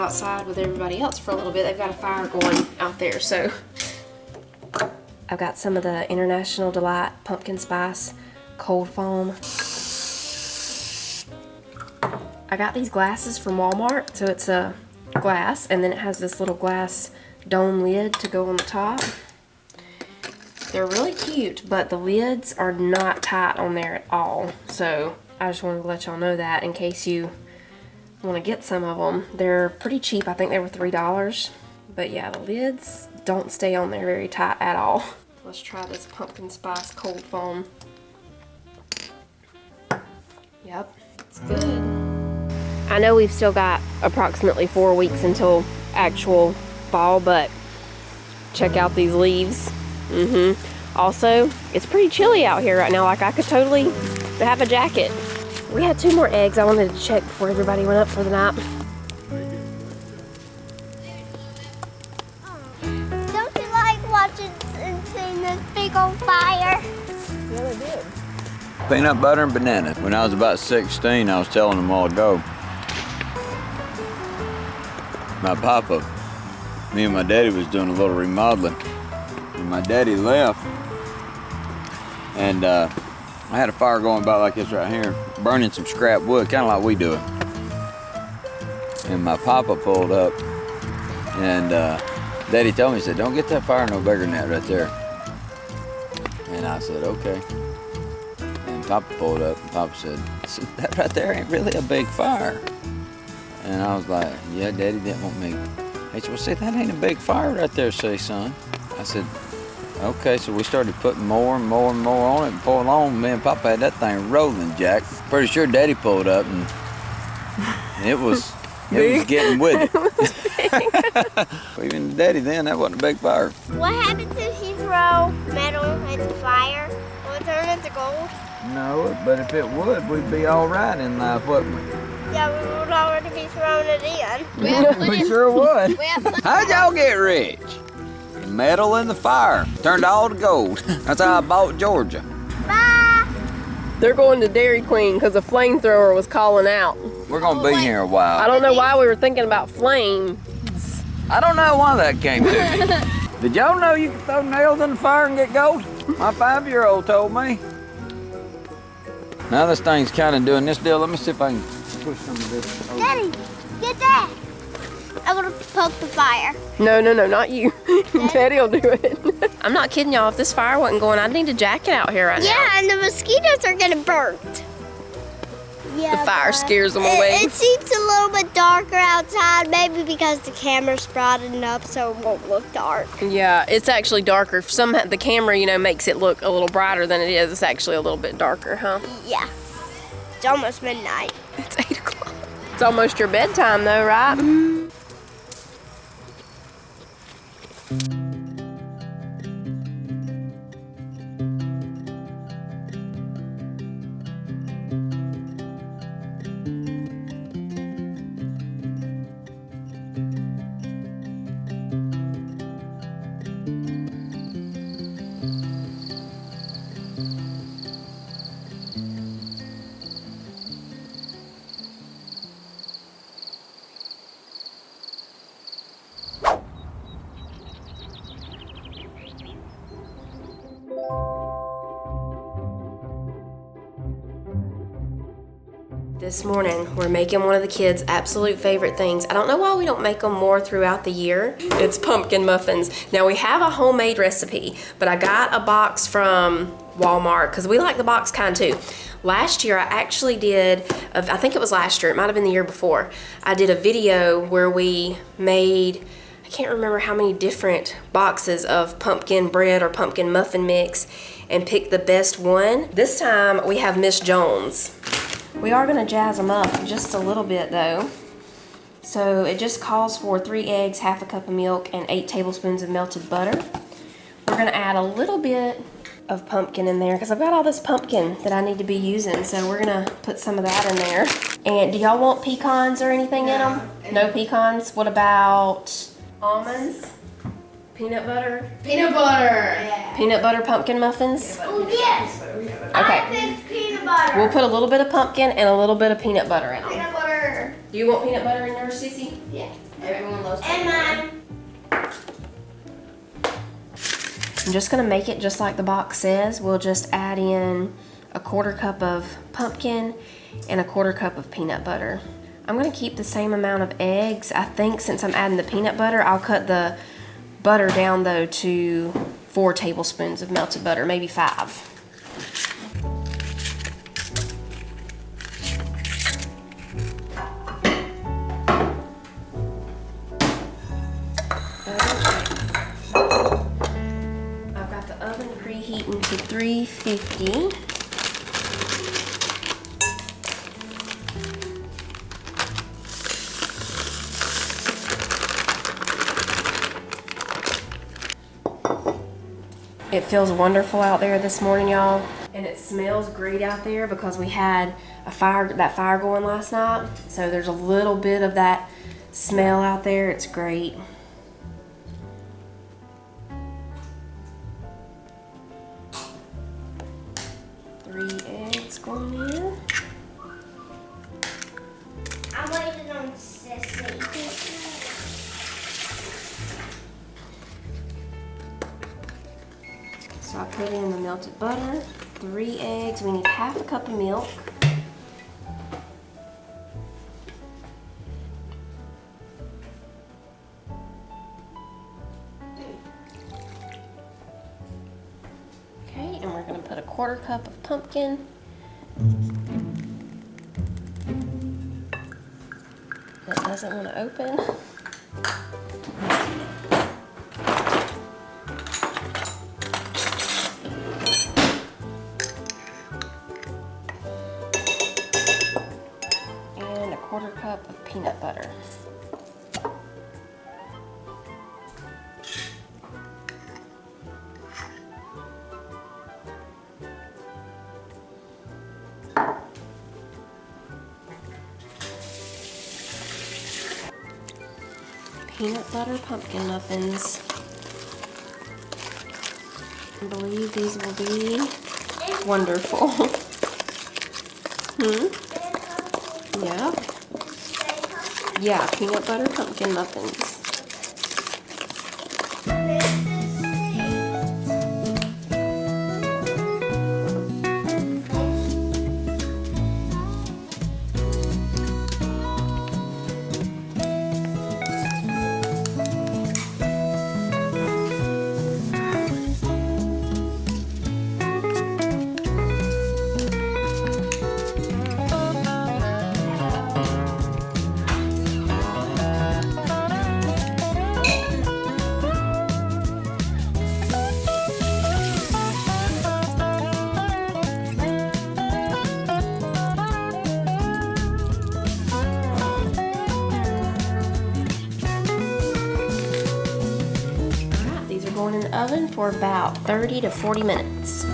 outside with everybody else for a little bit. They've got a fire going out there, so. I've got some of the International Delight Pumpkin Spice Cold Foam. I got these glasses from Walmart, so it's a glass, and then it has this little glass dome lid to go on the top. They're really cute, but the lids are not tight on there at all, so I just wanted to let y'all know that in case you want to get some of them. They're pretty cheap. I think they were $3, but yeah, the lids don't stay on there very tight at all. Let's try this pumpkin spice cold foam. Yep, it's good. I know we've still got approximately 4 weeks until actual fall, but check out these leaves. Also, it's pretty chilly out here right now. Like, I could totally have a jacket. We had 2 more eggs I wanted to check before everybody went up for the night. Don't you like watching and seeing this big old fire? Yeah, they did. Peanut butter and bananas. When I was about 16, I was telling them all to go. My papa, me and my daddy was doing a little remodeling. And my daddy left. And I had a fire going about like this right here, burning some scrap wood, kind of like we do it. And my papa pulled up, and Daddy told me, he said, don't get that fire no bigger than that right there. And I said, okay. And Papa pulled up, and Papa said, that right there ain't really a big fire. And I was like, yeah, Daddy didn't want me. He said, well, see, that ain't a big fire right there, say, son. I said, okay, so we started putting more and more and more on it, and before long, me and Papa had that thing rolling, Jack. Pretty sure Daddy pulled up, and it was getting with it. Even Daddy then, that wasn't a big fire. What happens if you throw metal into fire? Will it turn into gold? No, but if it would, we'd be all right in life, wouldn't we? Yeah, we would already be throwing it in. We sure would. How'd y'all get rich? The metal and the fire turned all to gold. That's how I bought Georgia. Bye! They're going to Dairy Queen because a flamethrower was calling out. We're gonna be here a while. I don't know why we were thinking about flames. I don't know why that came to me. Did y'all know you could throw nails in the fire and get gold? My 5-year-old told me. Now this thing's kind of doing this deal. Let me see if I can push some of this over. Daddy, get that! I'm gonna poke the fire. No, not you. Daddy will do it. I'm not kidding y'all. If this fire wasn't going, I'd need a jacket out here right now. Yeah, and the mosquitoes are getting burnt. Yeah, The fire scares them away. It seems a little bit darker outside, maybe because the camera's broadened up so it won't look dark. Yeah, it's actually darker. The camera, makes it look a little brighter than it is. It's actually a little bit darker, huh? Yeah. It's almost midnight. It's 8 o'clock. It's almost your bedtime though, right? This morning, we're making one of the kids' absolute favorite things. I don't know why we don't make them more throughout the year. It's pumpkin muffins. Now, we have a homemade recipe, but I got a box from Walmart because we like the box kind too. Last year, I actually did, I think it was last year, it might have been the year before, I did a video where we made, I can't remember how many different boxes of pumpkin bread or pumpkin muffin mix and picked the best one. This time, we have Miss Jones. We are gonna jazz them up just a little bit though. So it just calls for 3 eggs, half a cup of milk, and 8 tablespoons of melted butter. We're gonna add a little bit of pumpkin in there because I've got all this pumpkin that I need to be using. So we're gonna put some of that in there. And do y'all want pecans or anything in them? No pecans? What about almonds? Peanut butter? Peanut butter. Yeah. Peanut butter pumpkin muffins? Oh, yes. Okay. I picked peanut butter. We'll put a little bit of pumpkin and a little bit of peanut butter in them. Peanut butter. Do you want peanut butter in yours, Sissy? Yeah. Everyone loves And peanut mine. I'm just gonna make it just like the box says. We'll just add in a 1/4 cup of pumpkin and a 1/4 cup of peanut butter. I'm gonna keep the same amount of eggs. I think since I'm adding the peanut butter, I'll cut the butter down though to 4 tablespoons of melted butter, maybe 5. I've got the oven preheating to 350. It feels wonderful out there this morning, y'all. And it smells great out there because we had that fire going last night. So there's a little bit of that smell out there. It's great. Three eggs going in. I'm waiting on Sissy. So I put in the melted butter, 3 eggs. We need 1/2 cup of milk. Okay, and we're gonna put a 1/4 cup of pumpkin. That doesn't want to open. And a 1/4 cup of peanut butter. Peanut butter pumpkin muffins. I believe these will be wonderful. Yeah. Yeah, peanut butter pumpkin muffins. Going in the oven for about 30 to 40 minutes.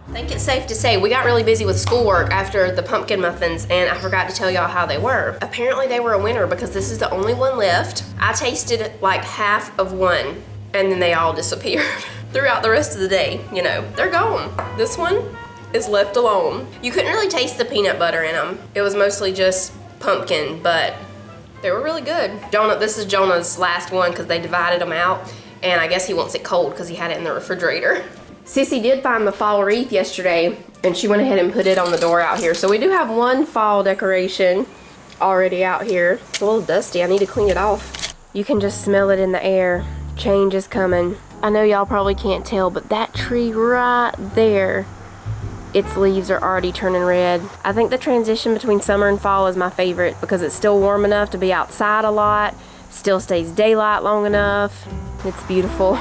I think it's safe to say we got really busy with schoolwork after the pumpkin muffins, and I forgot to tell y'all how they were. Apparently they were a winner because this is the only one left. I tasted like half of one and then they all disappeared throughout the rest of the day. You know, they're gone. This one is left alone. You couldn't really taste the peanut butter in them. It was mostly just pumpkin, but They were really good. Jonah, this is Jonah's last one because they divided them out, and I guess he wants it cold because he had it in the refrigerator. Sissy did find the fall wreath yesterday, and she went ahead and put it on the door out here. So we do have one fall decoration already out here. It's a little dusty. I need to clean it off. You can just smell it in the air. Change is coming. I know y'all probably can't tell, but that tree right there, its leaves are already turning red. I think the transition between summer and fall is my favorite because it's still warm enough to be outside a lot, still stays daylight long enough. It's beautiful.